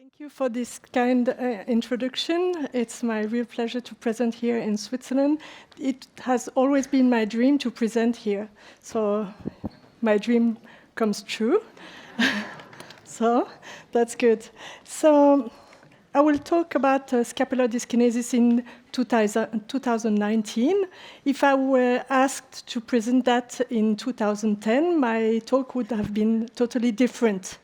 Thank you for this kind introduction. It's my real pleasure to present here in Switzerland. It has always been my dream to present here, so my dream comes true. So that's good. So I will talk about scapular dyskinesis in 2019. If I were asked to present that in 2010, my talk would have been totally different.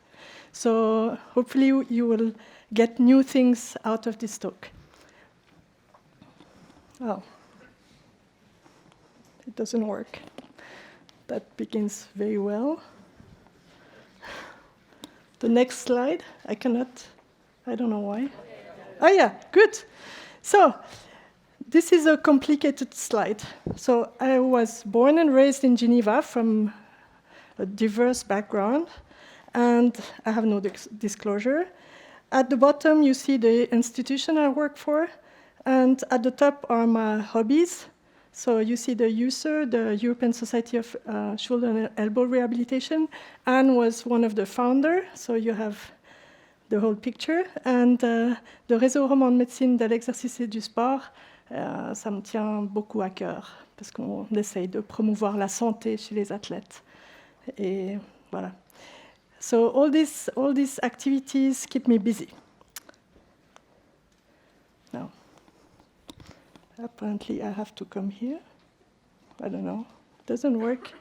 So hopefully you will get new things out of this talk. Oh, it doesn't work. That begins very well. The next slide, I don't know why. Oh yeah, good. So this is a complicated slide. So I was born and raised in Geneva from a diverse background. And I have no disclosure. At the bottom, you see the institution I work for, and at the top are my hobbies. So you see the USER, the European Society of Shoulder and Elbow Rehabilitation. Anne was one of the founders, so you have the whole picture. And the Réseau roman de médecine de l'exercice et du sport, ça me tient beaucoup à cœur, parce qu'on essaye de promouvoir la santé chez les athlètes. Et voilà. So all these activities keep me busy. Now, apparently I have to come here. I don't know. Doesn't work.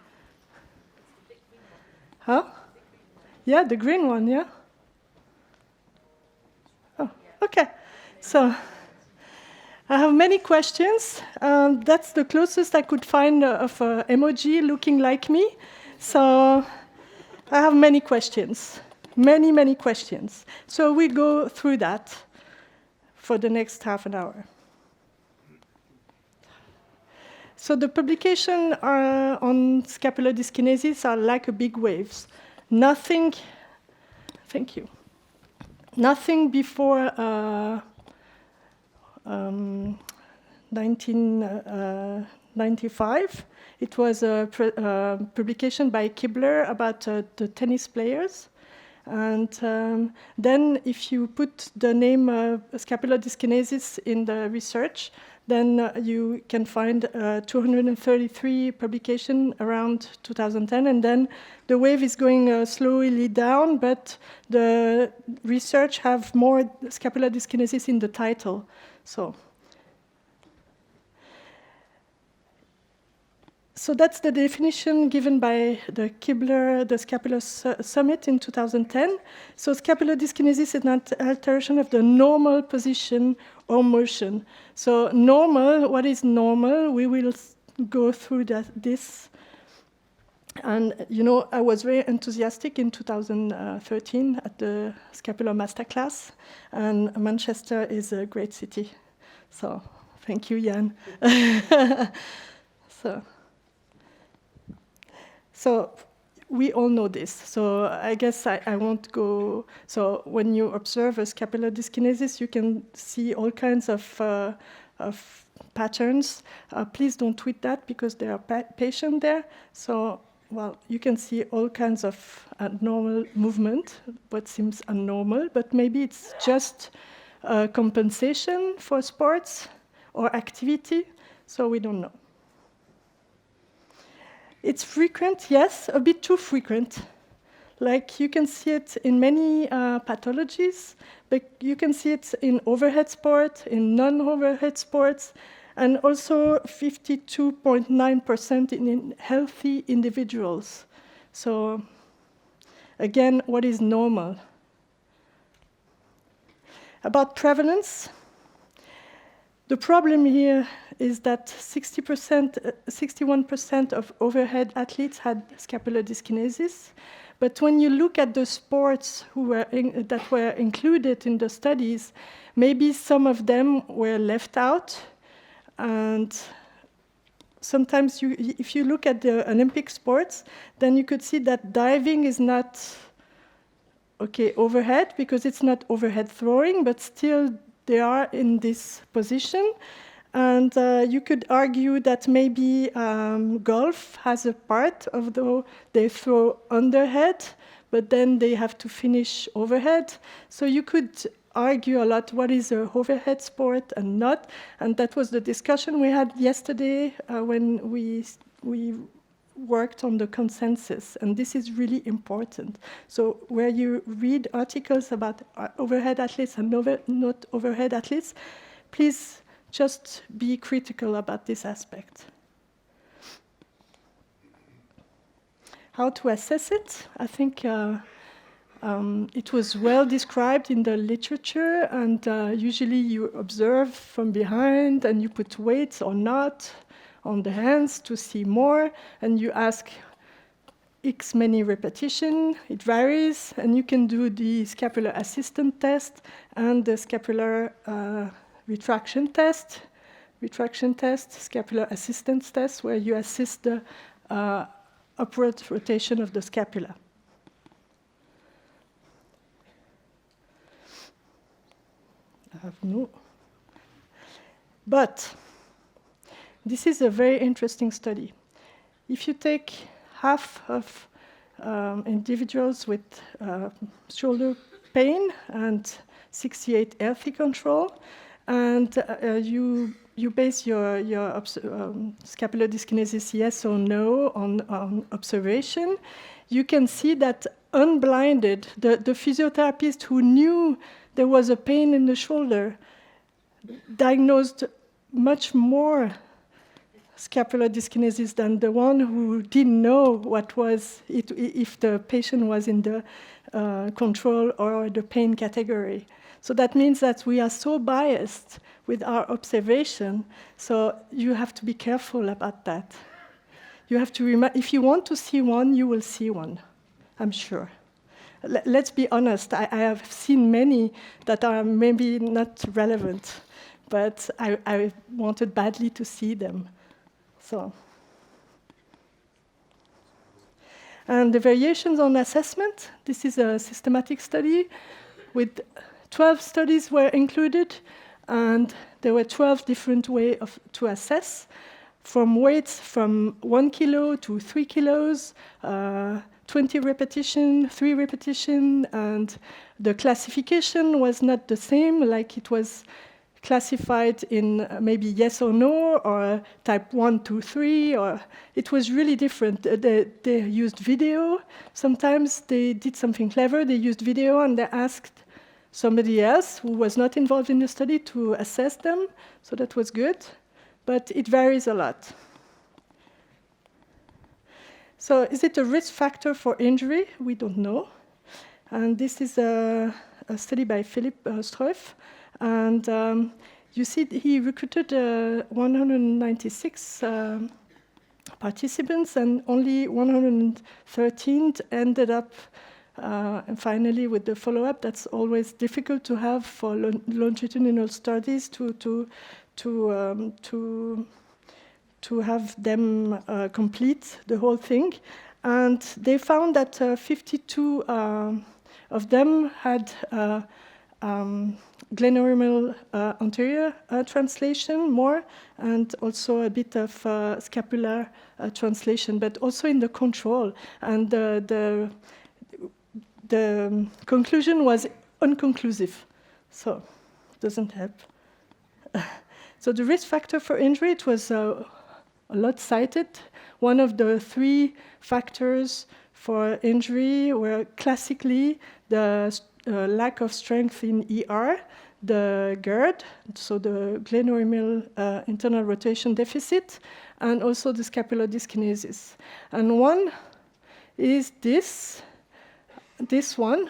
Huh? Yeah, the green one, yeah? Oh, okay. So I have many questions. That's the closest I could find of an emoji looking like me. So I have many questions, many questions. So we'll go through that for the next half an hour. So the publications on scapular dyskinesis are like big waves. Nothing before 1995. It was a publication by Kibler about the tennis players. And then if you put the name scapular dyskinesis in the research, then you can find 233 publications around 2010. And then the wave is going slowly down, but the research have more scapular dyskinesis in the title. So that's the definition given by the Kibler, the Scapular Summit in 2010. So scapular dyskinesis is an alteration of the normal position or motion. So normal, what is normal? We will go through this. And I was very enthusiastic in 2013 at the Scapular Masterclass. And Manchester is a great city. So thank you, Jan. So we all know this. So I guess I won't go. So when you observe a scapular dyskinesis, you can see all kinds of patterns. Please don't tweet that because there are patients there. So, well, you can see all kinds of abnormal movement, what seems abnormal, but maybe it's just compensation for sports or activity. So we don't know. It's frequent, yes, a bit too frequent. Like you can see it in many pathologies, but you can see it in overhead sport, in non-overhead sports, and also 52.9% in healthy individuals. So again, what is normal? About prevalence, the problem here is that 61% of overhead athletes had scapular dyskinesis. But when you look at the sports that were included in the studies, maybe some of them were left out. And sometimes if you look at the Olympic sports, then you could see that diving is not overhead, because it's not overhead throwing, but still they are in this position. And you could argue that maybe golf has a part, although they throw underhead, but then they have to finish overhead. So you could argue a lot what is a overhead sport and not, and that was the discussion we had yesterday when we worked on the consensus, and this is really important. So where you read articles about overhead athletes and not overhead athletes, please just be critical about this aspect. How to assess it? I think it was well described in the literature, and usually you observe from behind and you put weights or not on the hands to see more, and you ask X many repetition. It varies, and you can do the scapular assistant test and the scapular retraction test, scapular assistance test, where you assist the upward rotation of the scapula. I have no. But this is a very interesting study. If you take half of individuals with shoulder pain and 68 healthy control, and you base your scapular dyskinesis yes or no on observation, you can see that unblinded, the physiotherapist who knew there was a pain in the shoulder diagnosed much more scapular dyskinesis than the one who didn't know what was it, if the patient was in the control or the pain category. So that means that we are so biased with our observation, so you have to be careful about that. You have to if you want to see one, you will see one, I'm sure. Let's be honest, I have seen many that are maybe not relevant, but I wanted badly to see them. So, and the variations on assessment, this is a systematic study with 12 studies were included, and there were 12 different ways to assess, from weights from 1 kilo to 3 kilos, 20 repetition, 3 repetition, and the classification was not the same, like it was classified in maybe yes or no, or type 1, 2, 3, or it was really different. They used video. Sometimes they did something clever. They used video and they asked somebody else who was not involved in the study to assess them, so that was good, but it varies a lot. So is it a risk factor for injury? We don't know. And this is a study by Philipp Struff. And you see he recruited 196 participants, and only 113 ended up, and finally with the follow-up, that's always difficult to have for longitudinal studies to have them complete the whole thing. And they found that 52 of them had glenohumeral anterior translation more, and also a bit of scapular translation, but also in the control. And the conclusion was unconclusive, so it doesn't help. So the risk factor for injury, it was a lot cited. One of the 3 factors for injury were classically the lack of strength in ER, the Gard, so the glenohumeral internal rotation deficit, and also the scapular dyskinesis. And one is this one.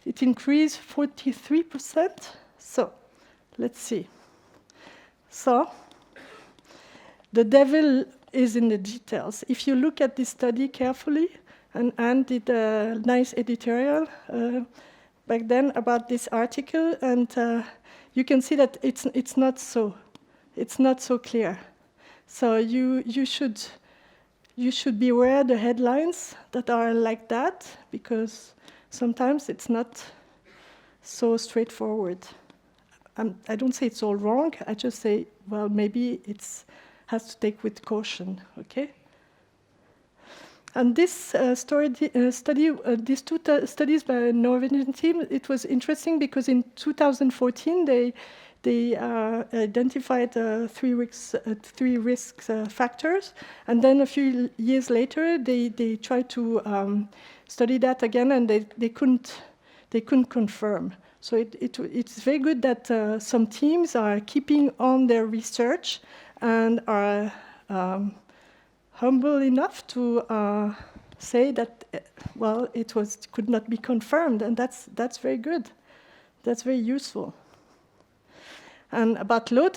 It increased 43%. So let's see. So the devil is in the details. If you look at this study carefully, and Anne did a nice editorial back then about this article, and you can see that it's not so clear. So you should be aware of the headlines that are like that, because sometimes it's not so straightforward. I don't say it's all wrong. I just say, well, maybe it's has to take with caution. Okay. And this these two studies by a Norwegian team, it was interesting because in 2014 they identified three risk factors, and then a few years later they tried to study that again, and they couldn't confirm. So it's very good that some teams are keeping on their research and are humble enough to say that well, it could not be confirmed, and that's very good. That's very useful. And about LOT,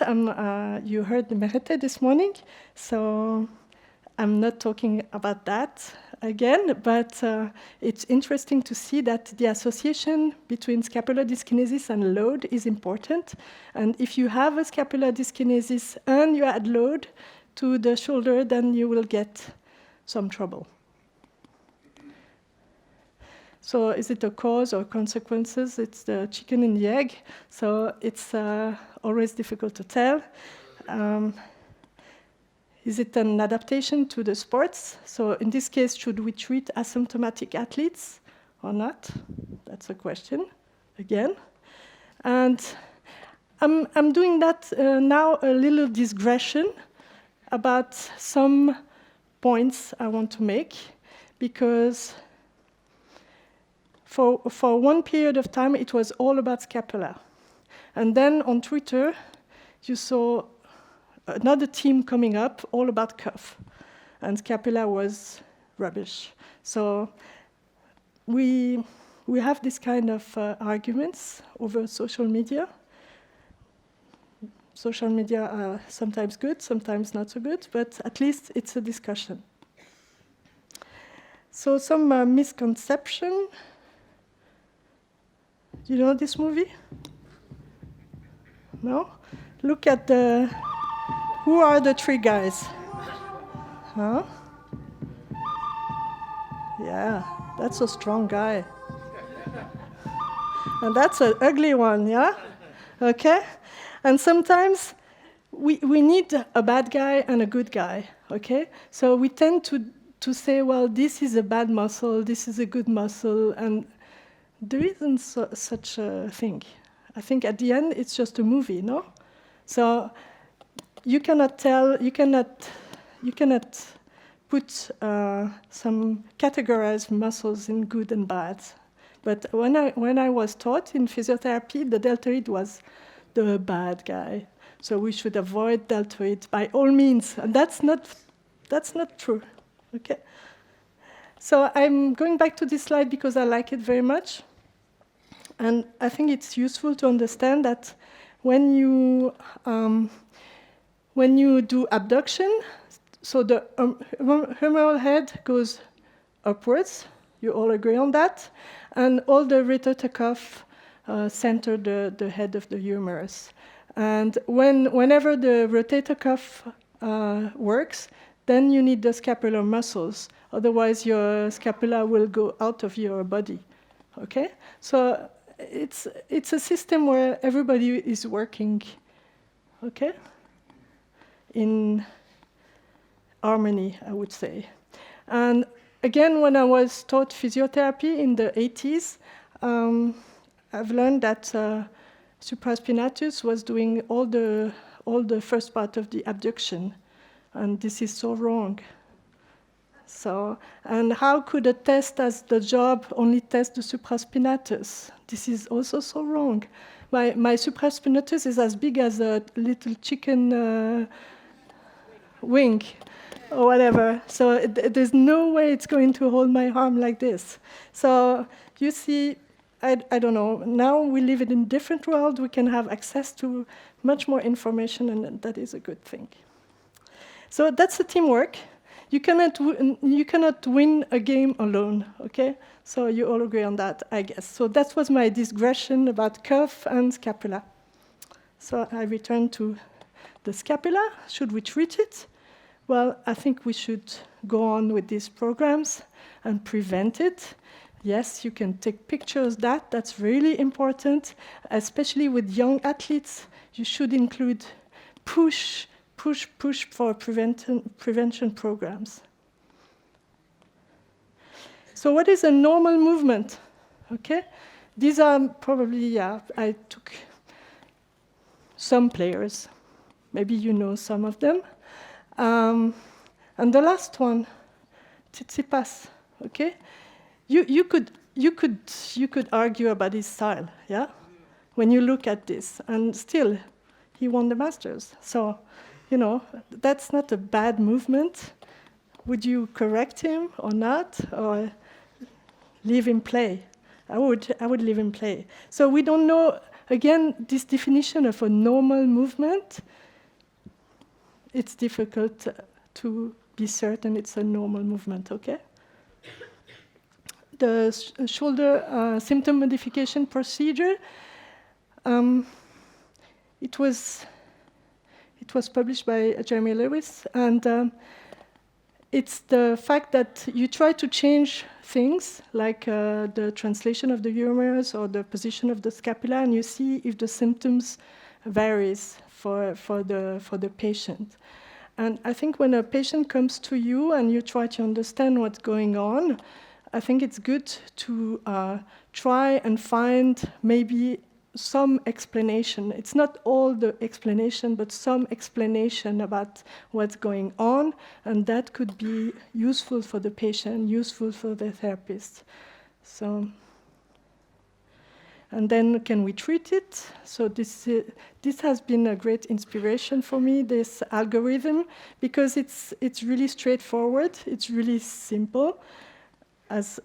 you heard Merete this morning, so I'm not talking about that again, but it's interesting to see that the association between scapular dyskinesis and load is important. And if you have a scapular dyskinesis and you add load to the shoulder, then you will get some trouble. So is it a cause or consequences? It's the chicken and the egg, so it's always difficult to tell. Is it an adaptation to the sports? So in this case, should we treat asymptomatic athletes or not? That's a question, again. And I'm doing that now a little digression about some points I want to make, because for one period of time, it was all about scapula. And then on Twitter, you saw another team coming up all about cuff. And scapula was rubbish. So we have this kind of arguments over social media. Social media are sometimes good, sometimes not so good, but at least it's a discussion. So some misconception. You know this movie? No? Look at who are the three guys? Huh? Yeah, that's a strong guy. And that's an ugly one, yeah? Okay? And sometimes we need a bad guy and a good guy, okay? So we tend to say, well, this is a bad muscle, this is a good muscle, and there isn't such a thing. I think at the end, it's just a movie, no? So you cannot put some categorized muscles in good and bad. But when I was taught in physiotherapy, the deltoid was the bad guy. So we should avoid deltoid by all means. And that's not true, okay? So I'm going back to this slide because I like it very much. And I think it's useful to understand that when you do abduction, so the humeral head goes upwards, you all agree on that, and all the rotator cuff center the head of the humerus. And whenever the rotator cuff works, then you need the scapular muscles, otherwise your scapula will go out of your body, okay? So it's a system where everybody is working, okay, in harmony, I would say. And again, when I was taught physiotherapy in the 80s, I've learned that supraspinatus was doing all the first part of the abduction, and this is so wrong. So, and how could a test as the job only test the supraspinatus? This is also so wrong. My supraspinatus is as big as a little chicken wing or whatever. So there's no way it's going to hold my arm like this. So you see, I don't know. Now we live in a different world. We can have access to much more information, and that is a good thing. So that's a teamwork. You cannot win a game alone, okay? So you all agree on that, I guess. So that was my digression about cuff and scapula. So I return to the scapula. Should we treat it? Well, I think we should go on with these programs and prevent it. Yes, you can take pictures. That's really important, especially with young athletes. You should include push for prevention programs. So what is a normal movement? Okay, these are probably, I took some players. Maybe you know some of them. And the last one, Tsitsipas, okay? You could argue about his style, yeah? When you look at this, and still, he won the Masters. So, that's not a bad movement. Would you correct him or not, or leave him play? I would leave him play. So we don't know. Again, this definition of a normal movement, it's difficult to be certain it's a normal movement, okay? The shoulder symptom modification procedure, it was published by Jeremy Lewis, and it's the fact that you try to change things, like the translation of the humerus or the position of the scapula, and you see if the symptoms varies for the patient. And I think when a patient comes to you and you try to understand what's going on, I think it's good to try and find maybe some explanation. It's not all the explanation, but some explanation about what's going on, and that could be useful for the patient, useful for the therapist. So, and then can we treat it? So this has been a great inspiration for me, this algorithm, because it's really straightforward. It's really simple as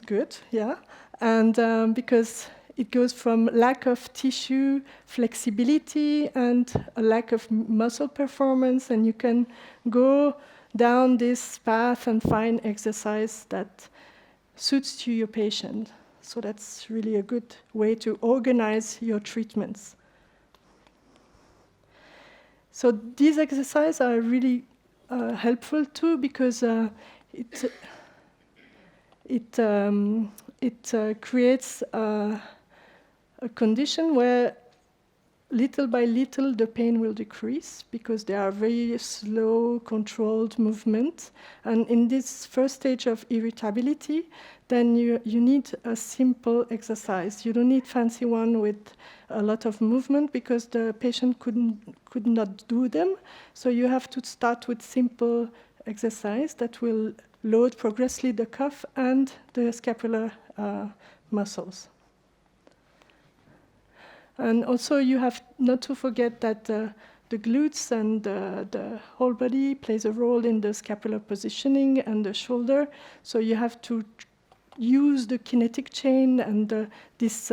good, yeah. And because it goes from lack of tissue flexibility and a lack of muscle performance, and you can go down this path and find exercise that suits to your patient. So that's really a good way to organize your treatments. So these exercises are really helpful too, because it creates a condition where little by little the pain will decrease, because they are very slow, controlled movement. And in this first stage of irritability, then you need a simple exercise. You don't need fancy one with a lot of movement, because the patient could not do them. So you have to start with simple exercise that will load progressively the cuff and the scapular muscles. And also you have not to forget that the glutes and the whole body plays a role in the scapular positioning and the shoulder. So you have to use the kinetic chain and this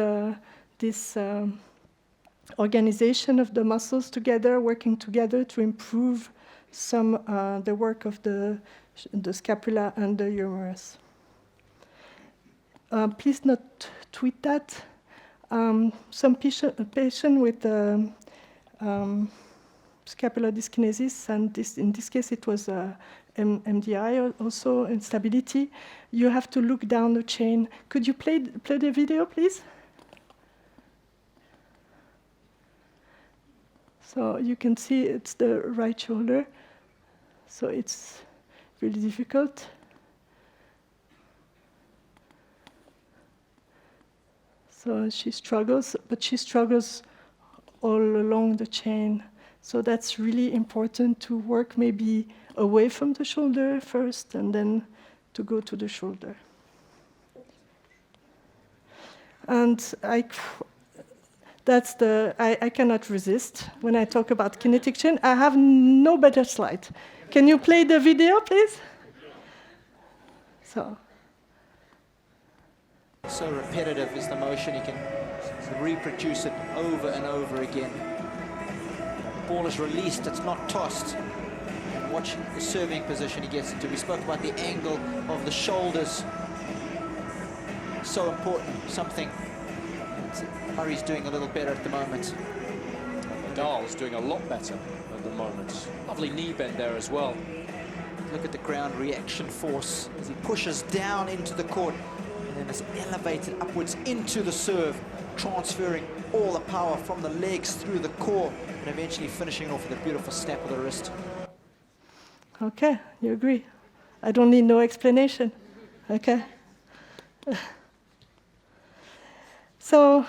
organization of the muscles together, working together to improve the work of the scapula and the humerus. Please not tweet that. Some patient with scapular dyskinesis, and in this case it was MDI, also instability. You have to look down the chain. Could you play the video, please? So you can see it's the right shoulder. So it's really difficult. So she struggles, but she struggles all along the chain. So that's really important to work maybe away from the shoulder first, and then to go to the shoulder. And I cannot resist when I talk about kinetic chain. I have no better slide. Can you play the video, please? So repetitive is the motion, you can reproduce it over and over again. The ball is released, it's not tossed. And watch the serving position he gets into. We spoke about the angle of the shoulders. So important, something Murray's doing a little better at the moment. Dahl's doing a lot better at the moment. Lovely knee bend there as well. Look at the ground reaction force as he pushes down into the court, and then is elevated upwards into the serve, transferring all the power from the legs through the core, and eventually finishing off with a beautiful snap of the wrist. Okay, you agree. I don't need no explanation. Okay. So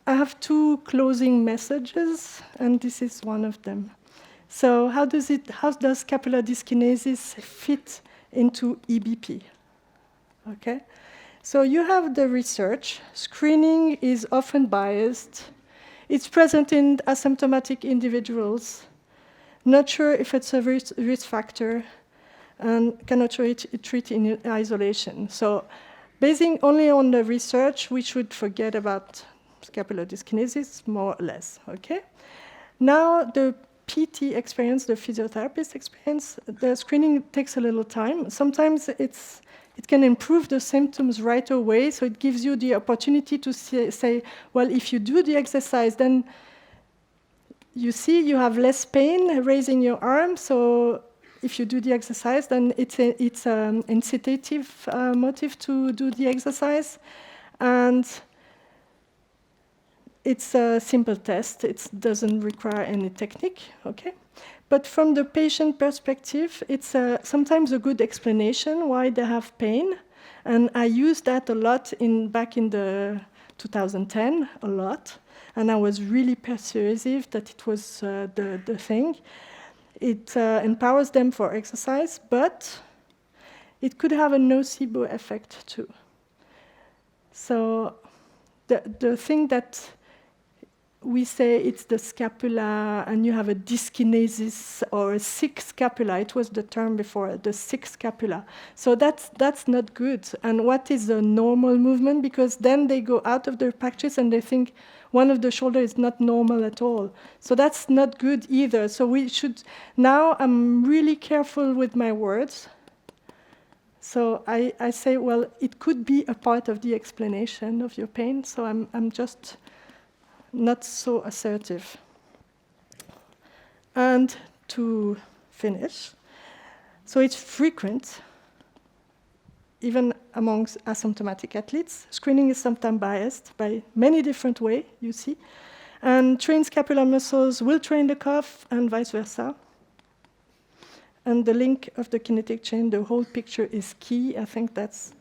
I have two closing messages, and this is one of them. So how does scapular dyskinesis fit into EBP? Okay. So you have the research. Screening is often biased. It's present in asymptomatic individuals. Not sure if it's a risk factor, and cannot treat in isolation. So basing only on the research, we should forget about scapular dyskinesis, more or less, okay? Now, the PT experience, the physiotherapist experience, the screening takes a little time. Sometimes it can improve the symptoms right away, so it gives you the opportunity to say, well, if you do the exercise, then you see you have less pain raising your arm, so if you do the exercise, then it's an incitative motive to do the exercise. And it's a simple test. It doesn't require any technique, okay? But from the patient perspective, it's sometimes a good explanation why they have pain. And I used that a lot back in the 2010, a lot. And I was really persuasive that it was the thing. It empowers them for exercise, but it could have a nocebo effect too. So the thing that we say it's the scapula, and you have a dyskinesis or a sick scapula. It was the term before, the sick scapula. So that's not good. And what is a normal movement? Because then they go out of their practice and they think one of the shoulder is not normal at all. So that's not good either. So we should, now I'm really careful with my words. So I say, well, it could be a part of the explanation of your pain. So I'm just not so assertive. And to finish, so it's frequent, even amongst asymptomatic athletes. Screening is sometimes biased by many different ways, you see. And trained scapular muscles will train the cuff and vice versa. And the link of the kinetic chain, the whole picture is key. I think that's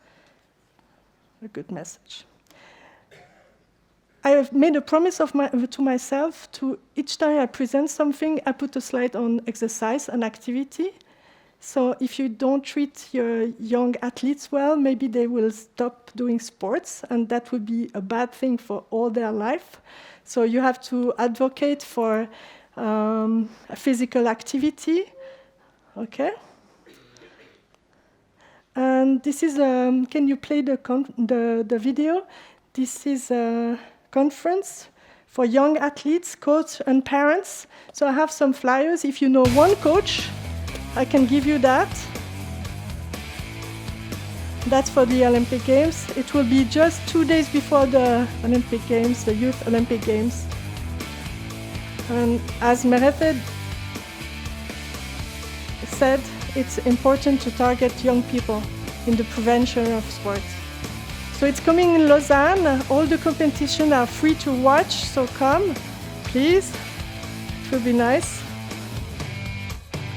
a good message. I have made a promise to myself to each time I present something, I put a slide on exercise and activity. So if you don't treat your young athletes well, maybe they will stop doing sports, and that would be a bad thing for all their life. So you have to advocate for physical activity. Okay. And this is, can you play the video? This is a conference for young athletes, coach, and parents. So I have some flyers. If you know one coach, I can give you that. That's for the Olympic Games. It will be just 2 days before the Olympic Games, the Youth Olympic Games. And as Merete said, it's important to target young people in the prevention of sports. So it's coming in Lausanne. All the competitions are free to watch, so come, please. It will be nice.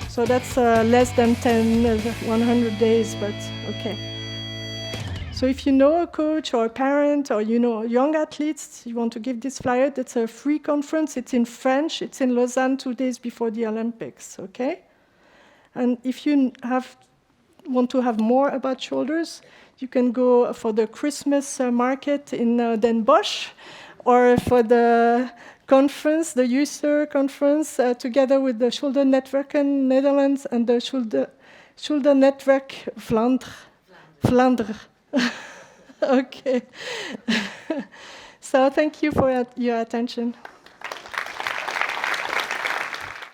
So that's less than 100 days, but okay. So if you know a coach or a parent or you know young athletes, you want to give this flyer, that's a free conference. It's in French. It's in Lausanne 2 days before the Olympics, okay? And if you want to have more about shoulders, you can go for the Christmas market in Den Bosch, or for the conference, the Easter conference, together with the Shoulder Network in Netherlands and the Shoulder Network Vlaanderen. Okay. So thank you for your attention.